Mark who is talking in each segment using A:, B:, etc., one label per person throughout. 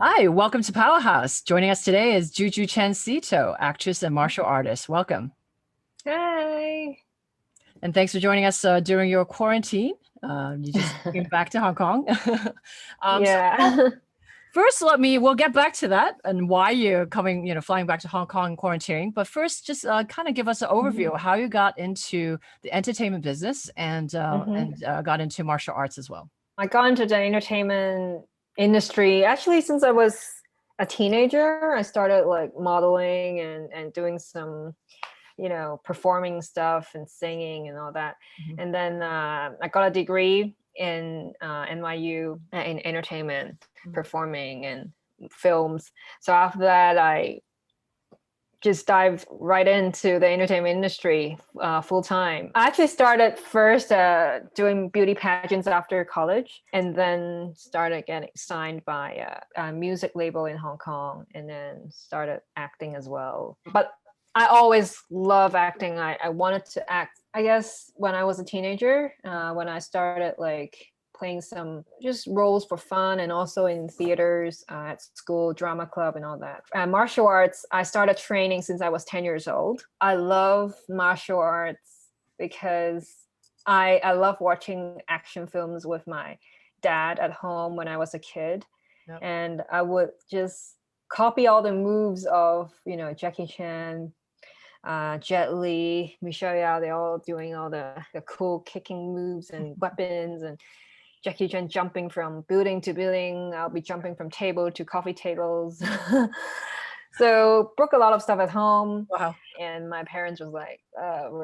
A: Hi, welcome to Powerhouse. Joining us today is Juju Chan Szeto, actress and martial artist. Welcome.
B: Hi.
A: And thanks for joining us during your quarantine. You just came back to Hong Kong. So
B: Yeah.
A: first, we'll get back to that and why you're coming, flying back to Hong Kong and quarantining. But first, just kind of give us an overview of how you got into the entertainment business and
B: hmm
A: got into martial arts as well.
B: I got into the entertainment industry actually since I was a teenager. I started like modeling and doing some, performing stuff and singing and all that.
A: Mhm.
B: And then I got a degree in NYU in entertainment,
A: Mhm.
B: performing and films. So after that, I just dive right into the entertainment industry full time. I actually started first doing beauty pageants after college, and then started getting signed by a music label in Hong Kong, and then started acting as well. But I always love acting. I wanted to act, I guess, when I was a teenager, when I started like playing some just roles for fun and also in theaters at school, drama club and all that. Martial arts, I started training since I was 10 years old. I love martial arts because I love watching action films with my dad at home when I was a kid.
A: Yep.
B: And I would just copy all the moves of, Jackie Chan, Jet Li, Michelle Yao, they're all doing all the cool kicking moves and weapons, and Jackie Chan jumping from building to building. I'll be jumping from table to coffee tables. So broke a lot of stuff at home.
A: Wow,
B: And my parents were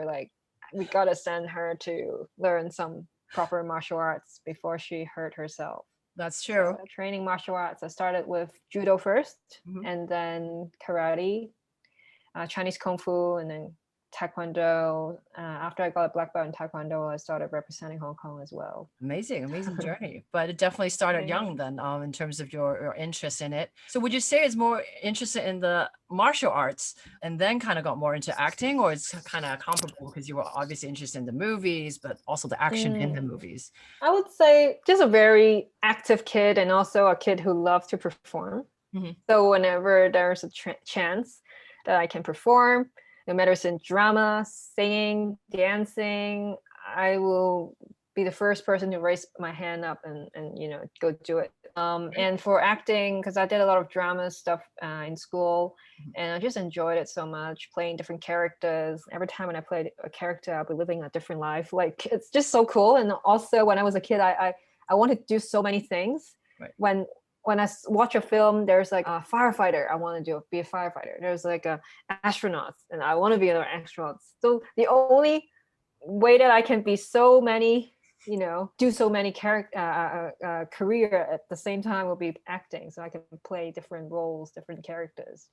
B: like, we gotta send her to learn some proper martial arts before she hurt herself.
A: that's
B: So
A: true.
B: training martial arts, I started with judo first,
A: Mhm.
B: and then karate, Chinese kung fu, and then taekwondo. After I got a black belt in taekwondo, I started representing Hong Kong as well.
A: Amazing, amazing journey. But it definitely started
B: Thanks.
A: young then, in terms of your interest in it. So would you say it's more interested in the martial arts and then kind of got more into acting, or it's kind of comparable because you were obviously interested in the movies, but also the action in the
B: Mm,
A: movies?
B: I would say just a very active kid and also a kid who loves to perform.
A: Mhm.
B: So whenever there's a chance that I can perform, no matter it's in drama, singing, dancing, I will be the first person to raise my hand up and go do it.
A: Great.
B: And for acting, because I did a lot of drama stuff in school,
A: Mhm.
B: and I just enjoyed it so much, playing different characters. Every time when I played a character, I'll be living a different life. Like it's just so cool. And also when I was a kid, I wanted to do so many things.
A: Right.
B: When I watch a film, there's like a firefighter. I want to be a firefighter. There's like a astronaut, and I want to be an astronaut. So the only way that I can be so many, do so many character career at the same time will be acting. So I can play different roles, different characters.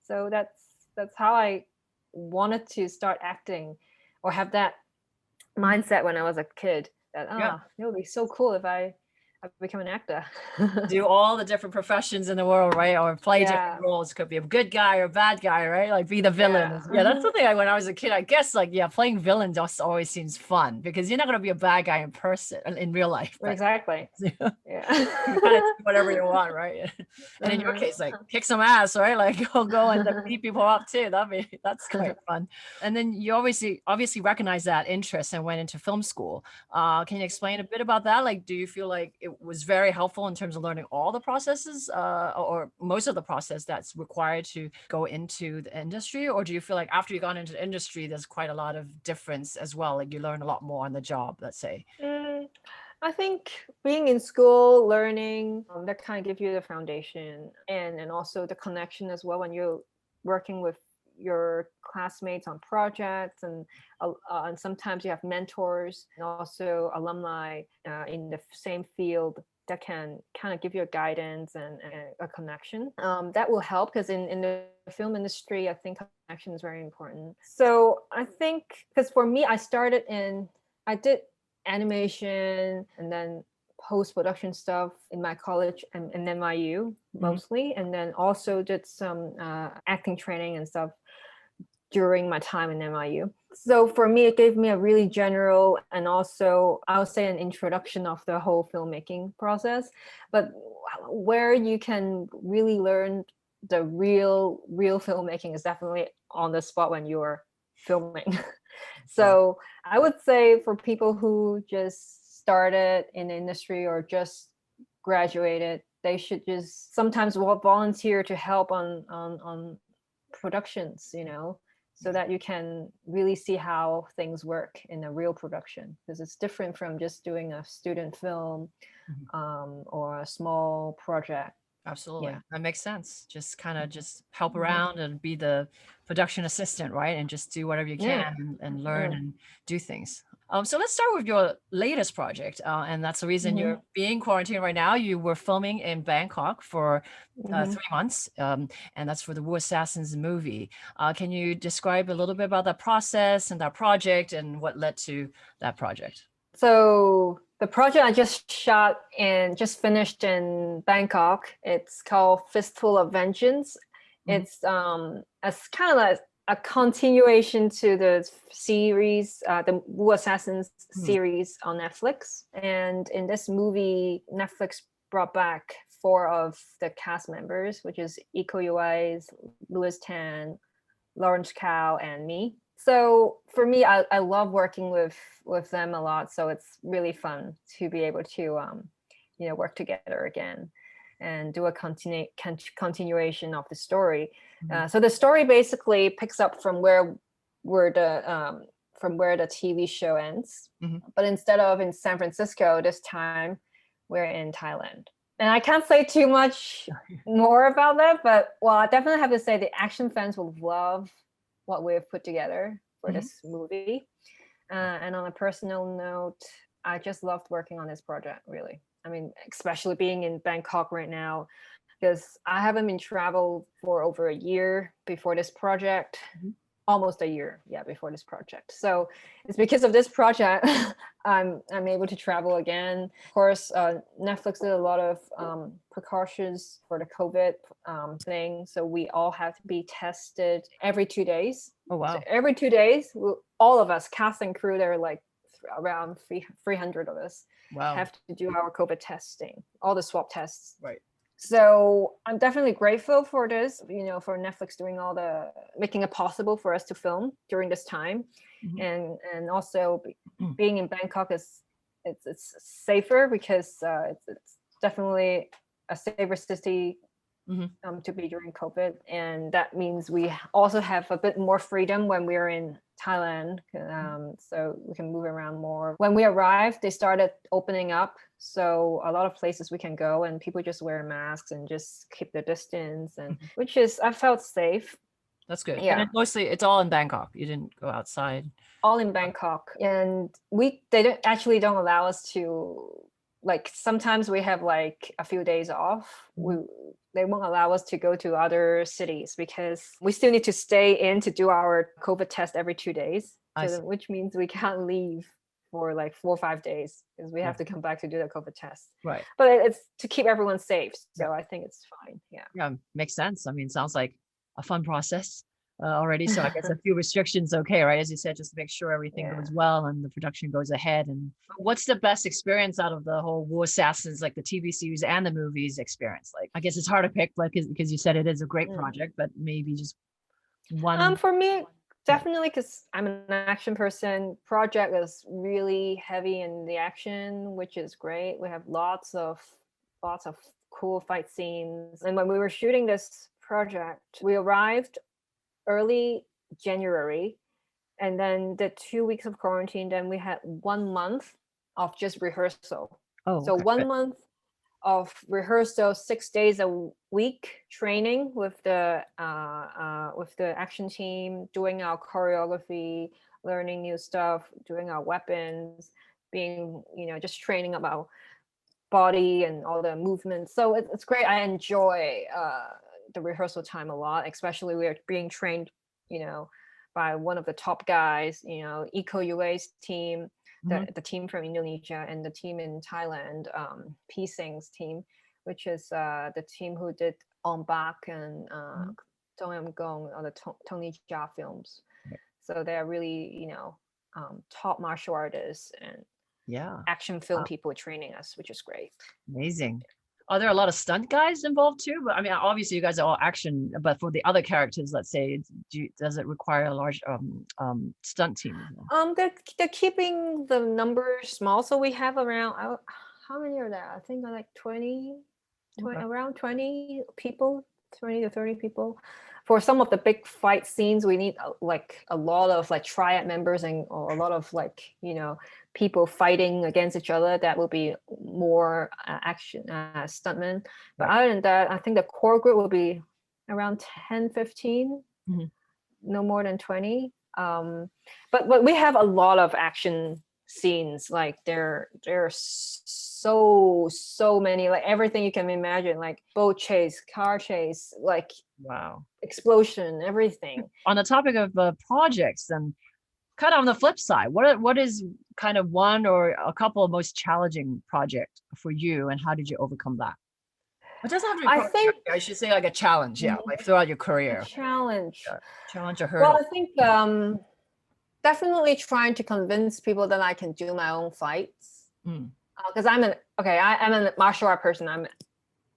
B: So that's how I wanted to start acting, or have that mindset when I was a kid. That
A: Yeah.
B: it would be so cool if I become an actor.
A: Do all the different professions in the world, right? Or play different
B: Yeah,
A: roles. Could be a good guy or a bad guy, right? Like be the villain.
B: yeah.
A: Yeah, that's something I, when I was a kid, I guess like, yeah, playing villain just always seems fun because you're not going to be a bad guy in person, in real life, but
B: Exactly.
A: you can kind of
B: Yeah.
A: do whatever you want, right? And in your
B: Uh-huh.
A: case, like kick some ass, right? Like go and like, beat people up too. That's quite fun. And then you obviously recognize that interest and went into film school. Can you explain a bit about that? Like, do you feel like it was very helpful in terms of learning all the processes, or most of the process that's required to go into the industry? Or do you feel like after you got into the industry, there's quite a lot of difference as well? Like you learn a lot more on the job, let's say.
B: Mm, I think being in school, learning, that kind of gives you the foundation, and also the connection as well when you're working with your classmates on projects, and sometimes you have mentors and also alumni in the same field that can kind of give you a guidance and a connection. That will help because in the film industry, I think connection is very important. So I think because for me, I did animation and then post-production stuff in my college and NYU
A: Mhm.
B: mostly, and then also did some acting training and stuff during my time in NYU. So for me, it gave me a really general and also I would say an introduction of the whole filmmaking process. But where you can really learn the real filmmaking is definitely on the spot when you're filming. So I would say for people who just started in the industry or just graduated, they should just sometimes volunteer to help on productions, so that you can really see how things work in a real production, because it's different from just doing a student film or a small project.
A: Absolutely.
B: Yeah.
A: That makes sense. Just kind of just help around and be the production assistant, right? And just do whatever you
B: Yeah.
A: can and learn and do things. So let's start with your latest project. And that's the reason you're being quarantined right now. You were filming in Bangkok for 3 months. And that's for the Wu Assassins movie. Can you describe a little bit about that process and that project and what led to that project?
B: So the project I just shot and just finished in Bangkok, it's called Fistful of Vengeance. It's kind of like a continuation to the series, the Wu Assassins series on Netflix. And in this movie, Netflix brought back 4 of the cast members, which is Iko Uwais, Louis Tan, Lawrence Cao, and me. So for me, I love working with them a lot. So it's really fun to be able to work together again and do a continuation of the story. So the story basically picks up from where the TV show ends, but instead of in San Francisco this time, we're in Thailand. And I can't say too much more about that, but I definitely have to say the action fans will love what we've put together for this movie. And on a personal note, I just loved working on this project, really. I mean, especially being in Bangkok right now, because I haven't been traveled for over a year before this project. Almost a year, before this project. So it's because of this project I'm able to travel again. Of course, Netflix did a lot of precautions for the COVID thing, so we all have to be tested every 2 days.
A: Oh wow!
B: So every 2 days, all of us, cast and crew, there are like around 300 of us, have to do our COVID testing, all the swab tests.
A: Right.
B: So I'm definitely grateful for this, for Netflix making it possible for us to film during this time. And also being in Bangkok it's safer because it's definitely a safer city to be during COVID. And that means we also have a bit more freedom when we're in Thailand, so we can move around more. When we arrived, they started opening up, so a lot of places we can go and people just wear masks and just keep their distance, and which is, I felt safe.
A: That's good. Yeah. And it's all in Bangkok. You didn't go outside.
B: All in Bangkok. And they don't allow us to, like, sometimes we have like a few days off. They won't allow us to go to other cities because we still need to stay in to do our COVID test every 2 days, which means we can't leave for like 4 or 5 days because we have to come back to do the COVID test.
A: Right.
B: But it's to keep everyone safe. So I think it's fine. Yeah.
A: Yeah, makes sense. I mean, sounds like a fun process already. So I guess a few restrictions, okay, right? As you said, just to make sure everything goes well and the production goes ahead. And what's the best experience out of the whole Wu Assassins, like the TV series and the movies experience? Like, I guess it's hard to pick, like, because you said it is a great project, but maybe just one.
B: For me, definitely, because I'm an action person. Project is really heavy in the action, which is great. We have lots of cool fight scenes. And when we were shooting this project, we arrived early January, and then the 2 weeks of quarantine, then we had 1 month of just rehearsal. So 1 month of rehearsal, 6 days a week training with the action team, doing our choreography, learning new stuff, doing our weapons, being just training about body and all the movements. So it's great. I enjoy the rehearsal time a lot, especially we're being trained by one of the top guys, Iko Uwais team, the team from Indonesia, and the team in Thailand, P-Sing's team, which is the team who did On Bak and Tong Am Gong, or the Tony Jaa films. So they're really top martial artists and action film people training us, which is great.
A: Amazing. Are there a lot of stunt guys involved too? But I mean, obviously you guys are all action, but for the other characters, let's say, does it require a large stunt team as well?
B: They're keeping the numbers small, so we have around how many are there? I think like 20,
A: Okay.
B: around 20 people, 20 to 30 people. For some of the big fight scenes, we need like a lot of like triad members or a lot of like, people fighting against each other. That will be more action stuntmen. But
A: Right.
B: other than that, I think the core group will be around 10, 15,
A: Mhm.
B: no more than 20. But we have a lot of action scenes. Like there are so many, like everything you can imagine, like boat chase, car chase, like
A: Wow.
B: explosion, everything.
A: On the topic of projects, and kind of on the flip side, what is kind of one or a couple of most challenging project for you, and how did you overcome that? It doesn't have to be
B: I think
A: I should say like a challenge, yeah, like throughout your
B: a
A: career.
B: challenge.
A: Yeah. Challenge or
B: Well,
A: hurdle.
B: I think definitely trying to convince people that I can do my own fights.
A: Mm.
B: Because I'm a martial art person.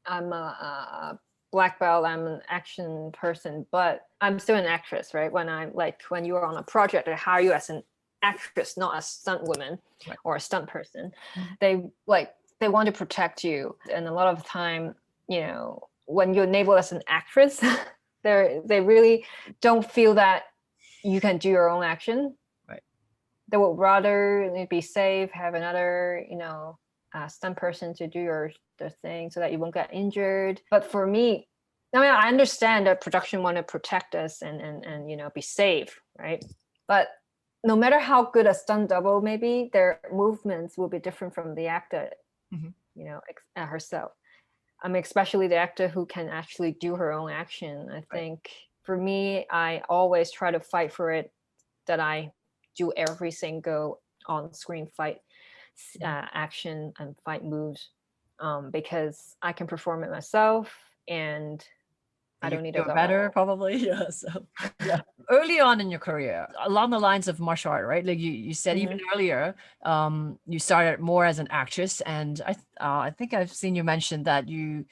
B: I'm a black belt. I'm an action person, but I'm still an actress, right? When you are on a project, they hire you as an actress, not a stunt woman,
A: Right.
B: or a stunt person.
A: Mhm.
B: They want to protect you, and a lot of the time, when you're labeled as an actress, they really don't feel that you can do your own action.
A: Right.
B: They would rather be safe, have another, stunt person to do the thing so that you won't get injured. But for me, I mean, I understand that production want to protect us and be safe, right? But no matter how good a stunt double may be, their movements will be different from the actor,
A: Mhm.
B: herself. I mean, especially the actor who can actually do her own action. I
A: Right.
B: think for me, I always try to fight for it that I do every single on-screen fight action and fight moves, because I can perform it myself, and I
A: And you
B: don't
A: can
B: need
A: do
B: a
A: it better,
B: double.
A: probably. Yeah. So yeah. Early on in your career, along the lines of martial art, right? Like you said even
B: Mhm.
A: earlier, you started more as an actress, and I think I've seen you mention that you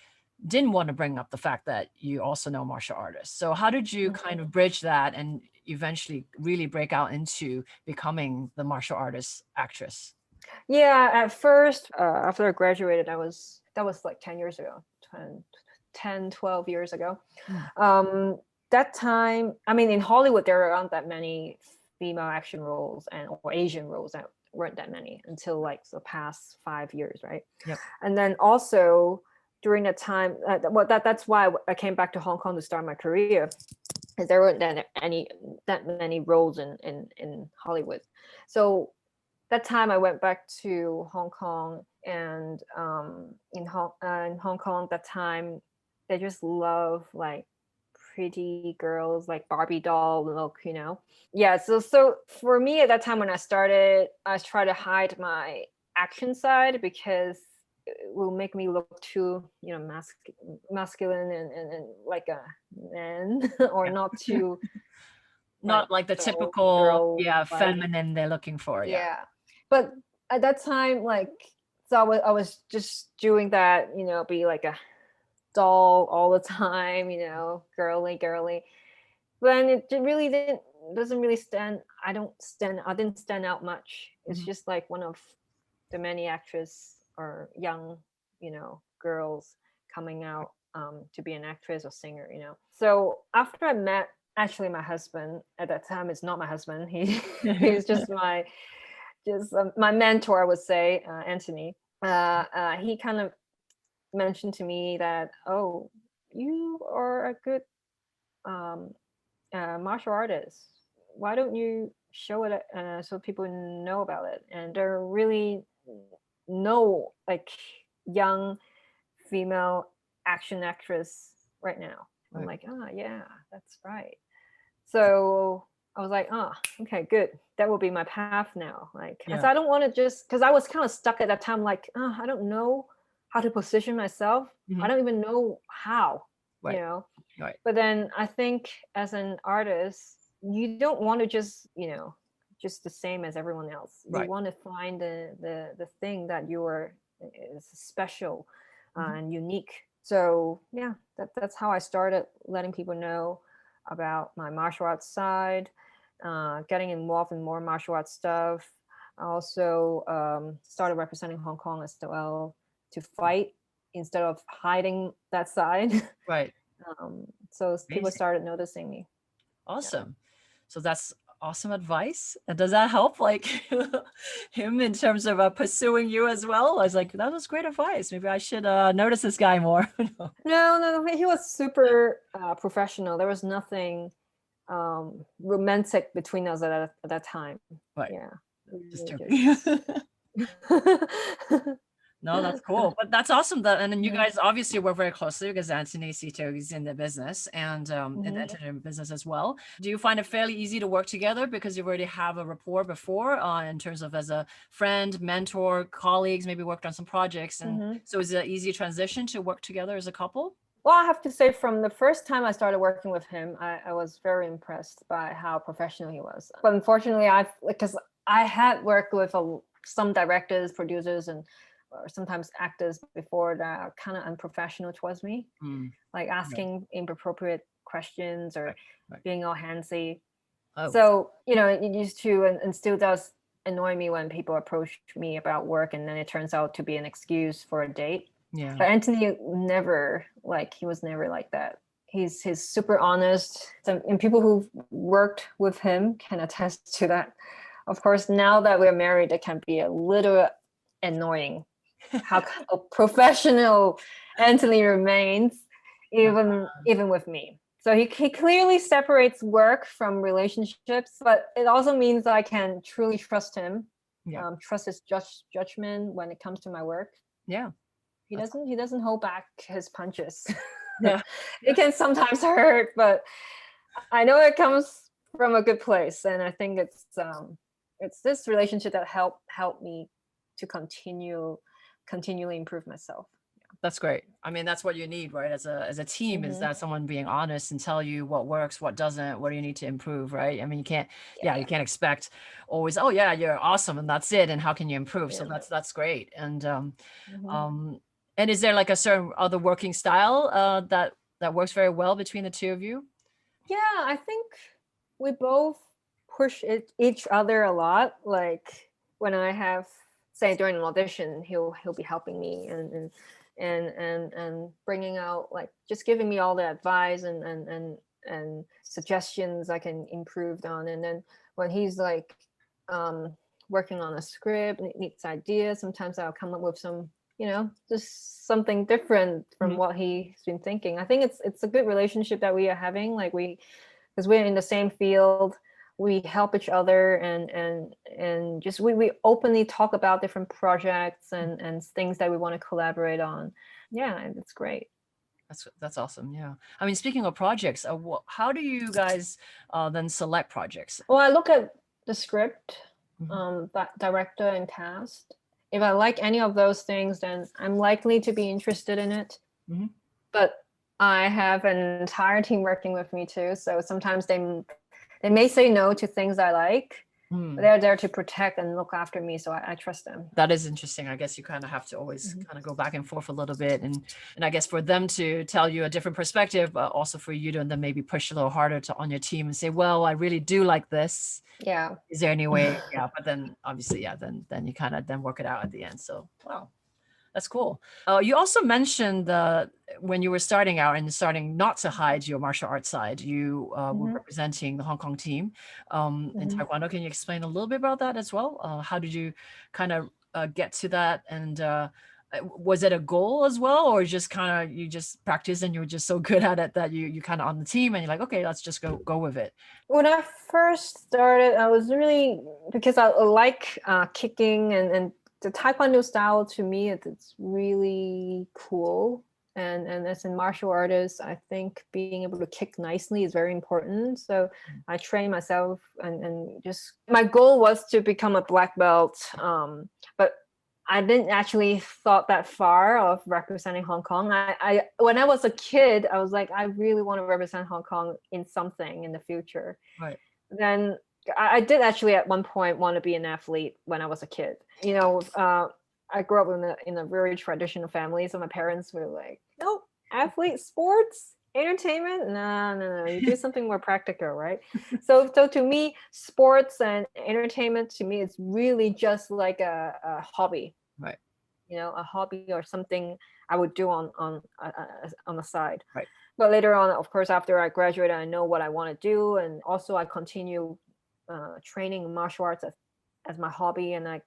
A: didn't want to bring up the fact that you also know martial artists. So how did you kind of bridge that and eventually really break out into becoming the martial artist actress?
B: Yeah, at first, after I graduated, that was like 10 years ago, 12 years ago.
A: Mm.
B: That time, I mean, in Hollywood, there aren't that many female action roles or Asian roles, that weren't that many until like the past 5 years, right?
A: Yep.
B: And then also during that time, that's why I came back to Hong Kong to start my career, because there weren't that many roles in Hollywood. So that time I went back to Hong Kong, and in Hong Kong that time, they just love like pretty girls, like Barbie doll look, Yeah, so for me at that time when I started, I tried to hide my action side because it will make me look too, masculine and like a man, or
A: Yeah.
B: not too like
A: Not like the
B: doll
A: typical,
B: girl
A: yeah,
B: like.
A: feminine they're looking for. Yeah.
B: Yeah, but at that time, like, so I was just doing that, be like a doll all the time, girly. But then it really doesn't really stand. I didn't stand out much. It's
A: Mhm.
B: just like one of the many actresses or young, girls coming out to be an actress or singer. So after I met actually my husband at that time, it's not my husband. He's just my mentor, I would say, Anthony. He kind of mentioned to me that, oh, you are a good um, martial artist. Why don't you show it so people know about it? And there are really no like young female action actress right now. I'm
A: Right.
B: like, yeah, that's right. So I was like, okay, good. That will be my path now. Like, as
A: Yeah.
B: I don't want to just, because I was kind of stuck at that time, like, I don't know how to position myself. I
A: Mhm.
B: don't even know how, you
A: Right.
B: know.
A: Right.
B: But then I think as an artist, you don't want to just, just the same as everyone else. You
A: Right.
B: want to find the thing that you are is special and unique. So yeah, that's how I started letting people know about my martial arts side, getting involved in more martial arts stuff. I also started representing Hong Kong as well, to fight instead of hiding that side.
A: Right.
B: So people
A: Amazing.
B: started noticing me.
A: Awesome. So that's awesome advice. And does that help like him in terms of pursuing you as well? I was like, that was great advice. Maybe I should notice this guy more.
B: No, he was super professional. There was nothing romantic between us at that time.
A: Right.
B: Yeah.
A: Just
B: Really
A: joking. No, that's cool. But that's awesome. That and then you guys obviously work very closely because Anthony Szeto is in the business and in the entertainment business as well. Do you find it fairly easy to work together because you already have a rapport before in terms of as a friend, mentor, colleagues, maybe worked on some projects? And so is it an easy transition to work together as a couple?
B: Well, I have to say, from the first time I started working with him, I was very impressed by how professional he was. But unfortunately, because I had worked with some directors, producers, or sometimes actors before that are kind of unprofessional towards me, like asking inappropriate questions or being all handsy.
A: Oh.
B: So, it used to and still does annoy me when people approach me about work and then it turns out to be an excuse for a date.
A: Yeah.
B: But Anthony he was never like that. He's super honest. And people who've worked with him can attest to that. Of course, now that we're married, it can be a little annoying how professional Anthony remains, even with me. So he clearly separates work from relationships, but it also means I can truly trust him, trust his judgment when it comes to my work.
A: Yeah.
B: He doesn't hold back his punches.
A: Yeah.
B: It can sometimes hurt, but I know it comes from a good place. And I think it's this relationship that helped me to continually improve myself.
A: That's great. I mean, that's what you need, right? As a team, is that someone being honest and tell you what works, what doesn't, what do you need to improve, right? I mean, you can't expect always, oh yeah, you're awesome and that's it. And how can you improve? So that's great. And and is there like a certain other working style that works very well between the two of you?
B: Yeah, I think we both push each other a lot. Like when I have, say, during an audition, he'll be helping me and bringing out, like, just giving me all the advice and suggestions I can improve on. And then when he's like working on a script, needs ideas, sometimes I'll come up with some, just something different from what he's been thinking. I think it's a good relationship that we are having, like because we're in the same field, we help each other and just we openly talk about different projects and things that we want to collaborate on. Yeah, and it's great.
A: That's awesome. Yeah. I mean, speaking of projects, how do you guys then select projects?
B: Well, I look at the script, director and cast. If I like any of those things, then I'm likely to be interested in it. But I have an entire team working with me too. So sometimes they may say no to things I like. But they're there to protect and look after me, so I trust them.
A: That is interesting. I guess you kind of have to always kind of go back and forth a little bit, and I guess for them to tell you a different perspective, but also for you to then maybe push a little harder on your team and say, well, I really do like this.
B: Yeah.
A: Is there any way? Yeah. But then obviously, then you kind of then work it out at the end. So wow. That's cool. You also mentioned when you were starting out and starting not to hide your martial arts side, you were representing the Hong Kong team in Taekwondo. Can you explain a little bit about that as well? How did you kind of get to that? And was it a goal as well, or just kind of you just practiced and you were just so good at it that you kind of on the team and you're like, okay, let's just go with it?
B: When I first started, I was really, because I like kicking and the Taekwondo style, to me, it's really cool. And as a martial artist, I think being able to kick nicely is very important. So I train myself and just, my goal was to become a black belt. But I didn't actually thought that far of representing Hong Kong. I when I was a kid, I was like, I really want to represent Hong Kong in something in the future.
A: Right.
B: Then I did actually at one point want to be an athlete when I was a kid. I grew up in a very traditional family, so my parents were like, "No, athlete, sports, entertainment, no. You do something more practical, right?" So to me, sports and entertainment to me is really just like a hobby,
A: Right.
B: a hobby or something I would do on the side.
A: Right.
B: But later on, of course, after I graduated, I know what I want to do, and also I continue training martial arts as my hobby, and I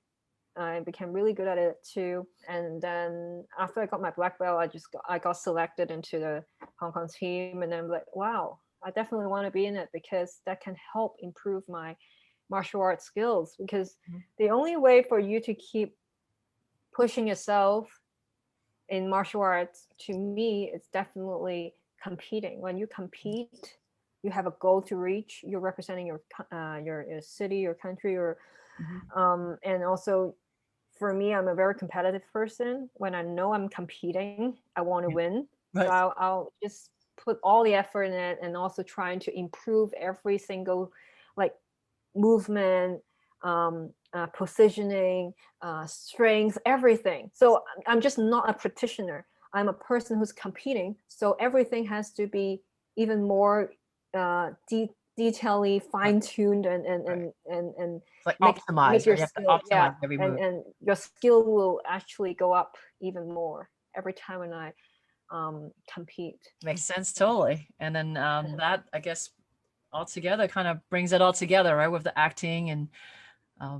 B: became really good at it too. And then after I got my black belt, I got selected into the Hong Kong team, and I'm like, wow, I definitely want to be in it because that can help improve my martial arts skills. Because the only way for you to keep pushing yourself in martial arts, to me, it's definitely competing. When you compete, you have a goal to reach. You're representing your city, your country, or and also for me, I'm a very competitive person. When I know I'm competing, I want to win. So
A: Right.
B: I'll just put all the effort in it, and also trying to improve every single like movement, positioning, strength, everything. So I'm just not a practitioner. I'm a person who's competing. So everything has to be even more detailedly fine-tuned and
A: It's like
B: make
A: optimize,
B: your
A: right? You have to
B: skill, yeah,
A: optimize every move.
B: and your skill will actually go up even more every time when I compete.
A: Makes sense, totally. And then that, I guess, all together kind of brings it all together, right? With the acting and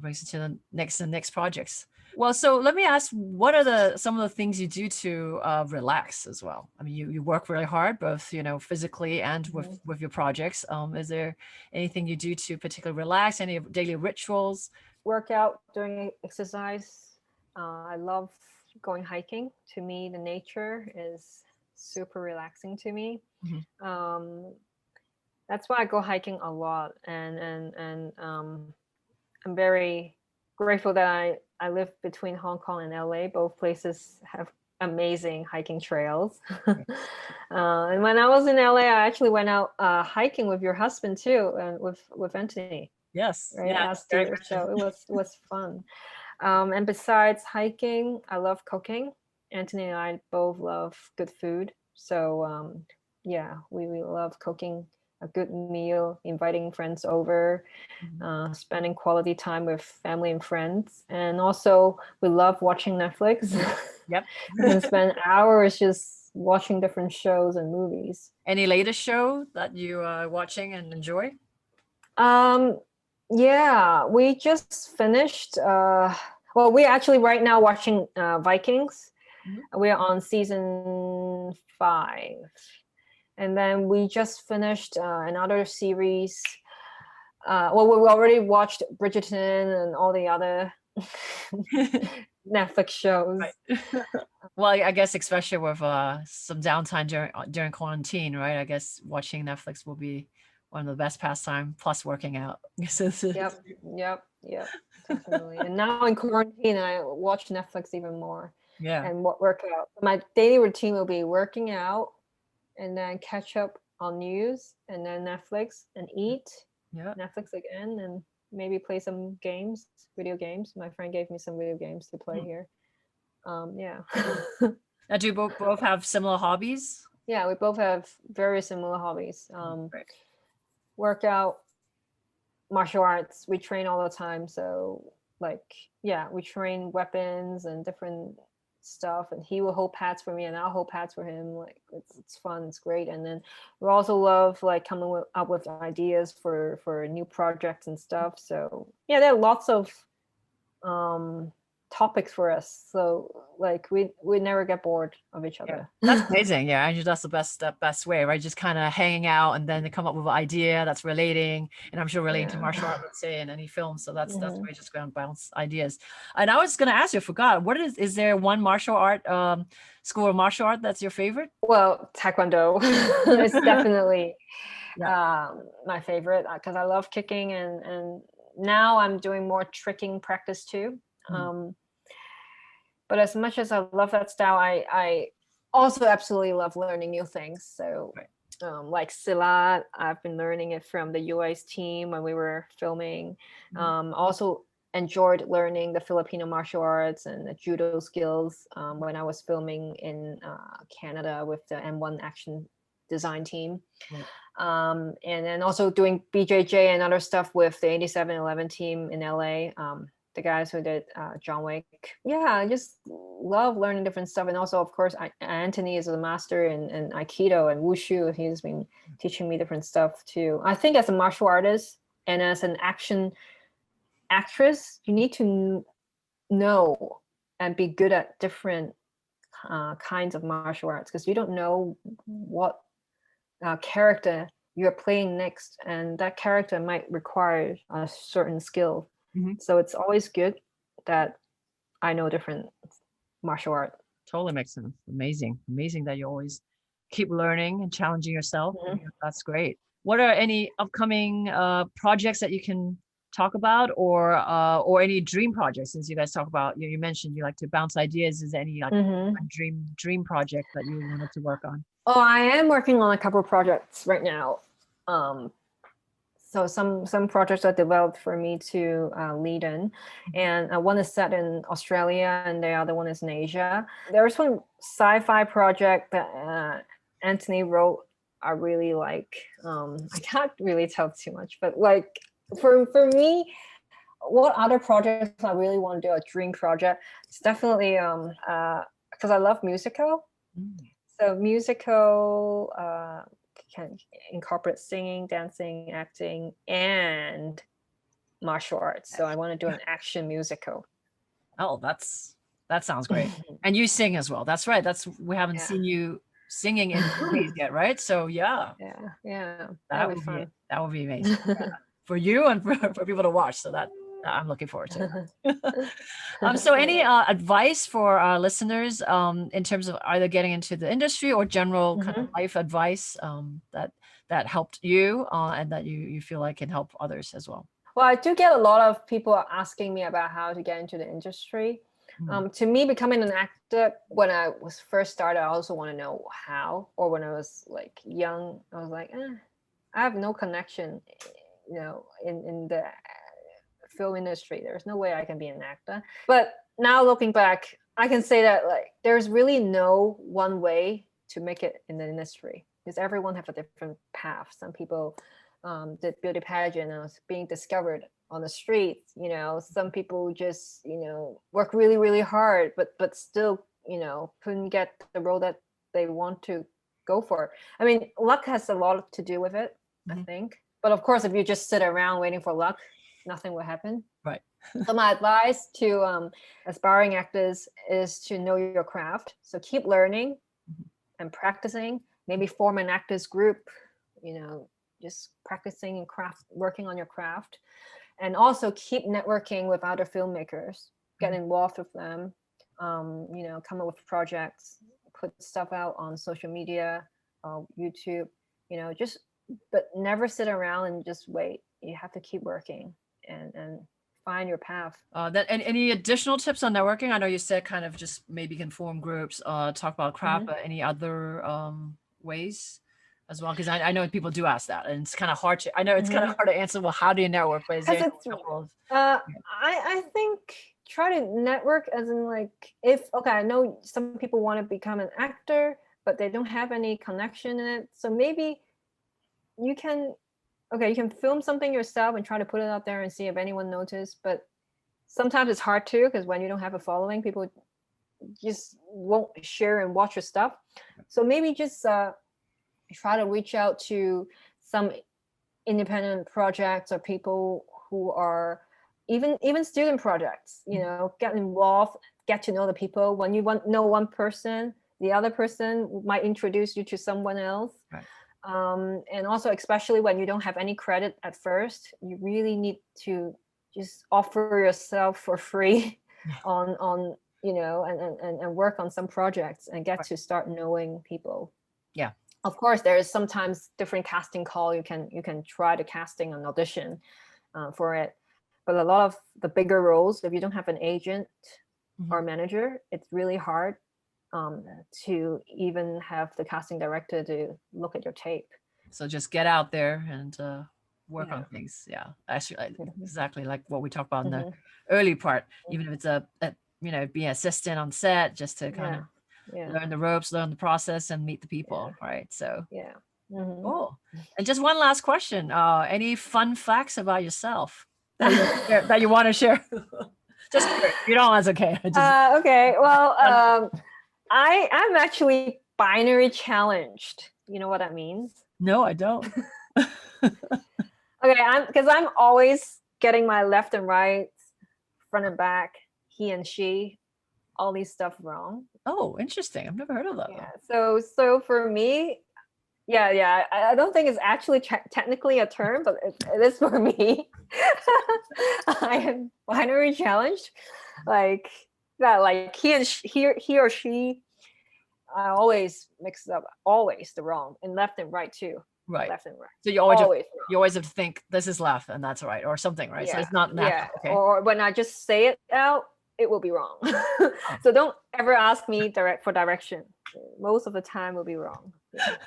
A: brings it to the next projects. Well, so let me ask, what are some of the things you do to relax as well? I mean, you work really hard, both physically and with your projects. Is there anything you do to particularly relax? Any daily rituals?
B: Workout, doing exercise. I love going hiking. To me, the nature is super relaxing to me. That's why I go hiking a lot, and I'm very grateful that I live between Hong Kong and LA. Both places have amazing hiking trails. And when I was in LA, I actually went out hiking with your husband too, and with Anthony.
A: Yes.
B: Right,
A: Yeah.
B: last year. So it was fun. And besides hiking, I love cooking. Anthony and I both love good food. So yeah, we love cooking a good meal, inviting friends over, spending quality time with family and friends. And also we love watching Netflix.
A: Yep.
B: And spend hours just watching different shows and movies.
A: Any latest show that you are watching and enjoy?
B: Yeah, we just finished. Well, we're actually right now watching Vikings. We're on season 5, and then we just finished another series. Well, we already watched Bridgerton and all the other Netflix shows.
A: Right. Well, I guess especially with some downtime during quarantine, right? I guess watching Netflix will be one of the best pastime, plus working out.
B: Yep, definitely. And now in quarantine, I watch Netflix even more.
A: Yeah.
B: And work out. My daily routine will be working out, and then catch up on news, and then Netflix, and eat.
A: Yeah.
B: Netflix again, and maybe play some games, video games. My friend gave me some video games to play here. Yeah.
A: Now, do you both have similar hobbies?
B: Yeah, we both have very similar hobbies.
A: Right.
B: Workout, martial arts. We train all the time, so we train weapons and different stuff, and he will hold pads for me and I'll hold pads for him. Like it's fun, it's great. And then we also love like coming up with ideas for new projects and stuff. So yeah, there are lots of topics for us, so like we never get bored of each other.
A: That's amazing. Yeah, and that's the best way, right? Just kind of hanging out and then they come up with an idea that's relating, and I'm sure relating to martial art, let's say, in any film. So that's way just going to bounce ideas. And I was going to ask you, I forgot, what is there one martial art school of martial art that's your favorite?
B: Well, Taekwondo is definitely my favorite, because I love kicking, and now I'm doing more tricking practice too. But as much as I love that style, I also absolutely love learning new things. So like Silat, I've been learning it from the US team when we were filming. Also enjoyed learning the Filipino martial arts and the judo skills when I was filming in Canada with the M1 action design team.
A: Right.
B: And then also doing BJJ and other stuff with the 8711 team in LA. The guys who did John Wick. Yeah, I just love learning different stuff. And also, of course, Anthony is a master in Aikido and Wushu. He's been teaching me different stuff too. I think as a martial artist and as an action actress, you need to know and be good at different kinds of martial arts, because you don't know what character you're playing next, and that character might require a certain skill. So it's always good that I know different martial art.
A: Totally makes sense. Amazing that you always keep learning and challenging yourself. That's great. What are any upcoming projects that you can talk about, or any dream projects? Since you guys talk about, you mentioned you like to bounce ideas. Is there any like dream project that you wanted to work on?
B: Oh, I am working on a couple of projects right now. So some projects are developed for me to lead in, and one is set in Australia and the other one is in Asia. There's one sci-fi project that Anthony wrote. I really like. I can't really tell too much, but like for me, what other projects I really want to do, a dream project, it's definitely because I love musical. So musical can incorporate singing, dancing, acting, and martial arts. So I want to do an action musical.
A: Oh, that sounds great. And you sing as well. That's right. We haven't seen you singing in movies yet, right? So yeah.
B: That would be fun.
A: That would be amazing for you and for people to watch. So that I'm looking forward to. So any advice for our listeners in terms of either getting into the industry or general kind of life advice that helped you and that you feel like can help others as well?
B: Well, I do get a lot of people asking me about how to get into the industry. To me, becoming an actor, when I was first started, I also want to know how. Or when I was like young, I was like, I have no connection, in the film industry. There's no way I can be an actor. But now looking back, I can say that like there's really no one way to make it in the industry, because everyone have a different path. Some people did beauty pageant and was being discovered on the street. Some people just work really, really hard, but still couldn't get the role that they want to go for. I mean, luck has a lot to do with it, I think. But of course, if you just sit around waiting for luck, nothing will happen.
A: Right.
B: So my advice to aspiring actors is to know your craft. So keep learning and practicing. Maybe form an actors group. Just practicing and working on your craft, and also keep networking with other filmmakers. Get involved with them. Come up with projects. Put stuff out on social media, YouTube. But never sit around and just wait. You have to keep working and find your path.
A: And any additional tips on networking? I know you said kind of just maybe can form groups, talk about craft, but any other ways as well? Because I know people do ask that, and it's kind of hard to. I know it's kind of hard to answer. Well, how do you network? But is there a couple of?
B: I think try to network as in like I know some people want to become an actor, but they don't have any connection in it. So maybe you can film something yourself and try to put it out there and see if anyone notices. But sometimes it's hard too, because when you don't have a following, people just won't share and watch your stuff. So maybe just try to reach out to some independent projects or people who are even student projects. Get involved, get to know the people. When you know one person, the other person might introduce you to someone else.
A: Right.
B: And also, especially when you don't have any credit at first, you really need to just offer yourself for free on and work on some projects and get to start knowing people.
A: Yeah.
B: Of course, there is sometimes different casting call. You can try the casting and audition for it. But a lot of the bigger roles, if you don't have an agent or manager, it's really hard to even have the casting director to look at your tape.
A: So just get out there and work on things. Yeah, actually, exactly like what we talked about in the
B: Mhm.
A: early part. Even if it's a be an assistant on set, just to kind of
B: Yeah.
A: learn the ropes, learn the process, and meet the people. Right. So
B: Yeah. Mhm.
A: cool. And just one last question. Any fun facts about yourself that you want to share? Just curious. You don't. That's okay. Just
B: Okay. Well, I'm actually binary challenged. You know what that means?
A: no, I don't.
B: Okay, I'm always getting my left and right, front and back, he and she, all these stuff wrong.
A: Oh, interesting. I've never heard of that
B: Yeah.
A: though.
B: So for me, yeah. I don't think it's actually technically a term, but it is for me. I am binary challenged, like that. Like he or she. I always mix up always the wrong and left and right too.
A: Right.
B: Left and right.
A: So you always
B: Always
A: have to think this is left and that's right or something, right? So
B: yeah,
A: it's not natural. Okay.
B: Or when I just say it out, it will be wrong.
A: Oh.
B: So don't ever ask me for direction. Most of the time will be wrong. Yeah.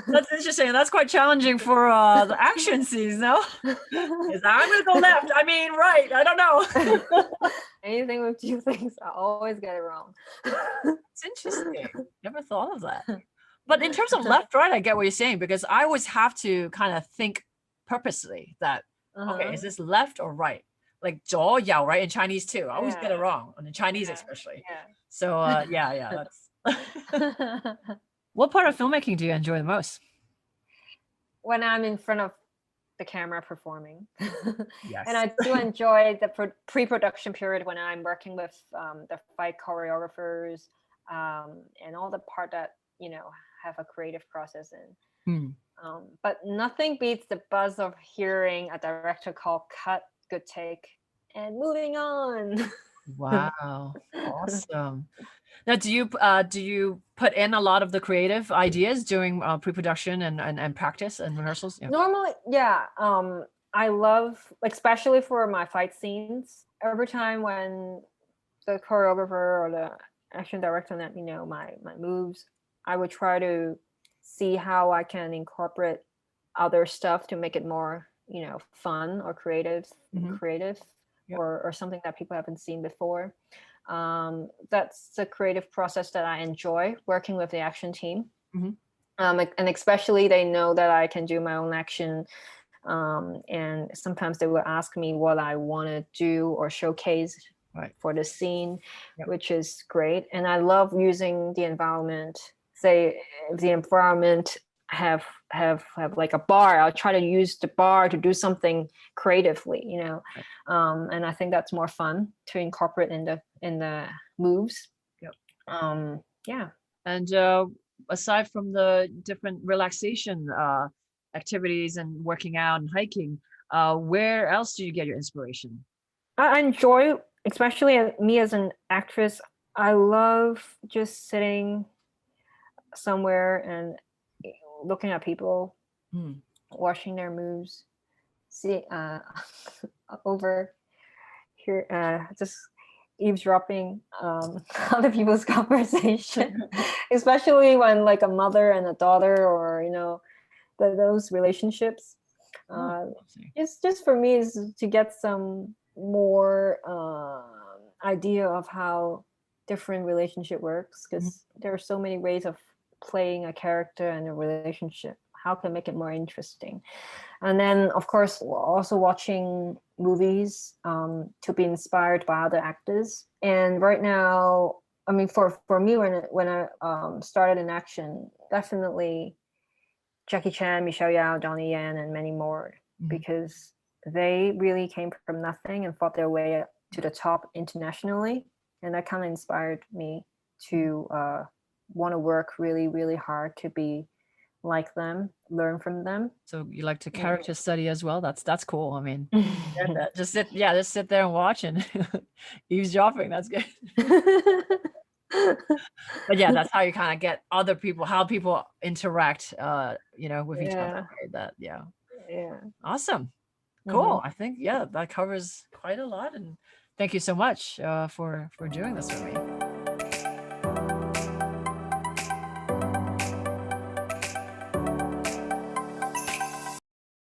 A: That's interesting. That's quite challenging for the action scenes, no? Because I'm gonna go left. I mean, right. I don't know.
B: Anything with two things, I always get it wrong.
A: It's interesting. Never thought of that. But in terms of left, right, I get what you're saying because I always have to kind of think purposely that okay, is this left or right? Like 左右, right? In Chinese too. I always get it wrong, in Chinese especially.
B: Yeah.
A: So yeah, that's what part of filmmaking do you enjoy the most?
B: When I'm in front of the camera performing.
A: Yes.
B: And I do enjoy the pre-production period when I'm working with the fight choreographers and all the part that have a creative process in. But nothing beats the buzz of hearing a director call cut, good take, and moving on.
A: Wow, awesome. Now, do you put in a lot of the creative ideas during pre-production and practice and rehearsals? Yeah.
B: Normally, yeah. I love, especially for my fight scenes, every time when the choreographer or the action director let me know my moves, I would try to see how I can incorporate other stuff to make it more, fun or creative,
A: Yep.
B: or something that people haven't seen before. That's the creative process that I enjoy working with the action team. And especially they know that I can do my own action. And sometimes they will ask me what I want to do or showcase for the scene, which is great. And I love using the environment. Say if the environment have like a bar, I'll try to use the bar to do something creatively, and I think that's more fun to incorporate in the moves. Yeah.
A: And aside from the different relaxation activities and working out and hiking, where else do you get your inspiration?
B: I enjoy, especially me as an actress, I love just sitting somewhere and looking at people, watching their moves, see over here, just eavesdropping other people's conversation, especially when like a mother and a daughter, or those relationships. It's just for me is to get some more idea of how different relationship works, because there are so many ways of playing a character and a relationship. How can make it more interesting? And then of course also watching movies to be inspired by other actors. And right now, I mean, for me, when I started in action, definitely Jackie Chan, Michelle Yeoh, Donnie Yen, and many more, because they really came from nothing and fought their way up to the top internationally. And that kind of inspired me to want to work really, really hard to be like them, learn from them.
A: So you like to character study as well? That's cool. I mean, just sit there and watch and eavesdropping. That's good. But yeah, that's how you kind of get other people, how people interact, with each other. Right? Yeah. Awesome. Cool. I think that covers quite a lot. And thank you so much for doing this with me.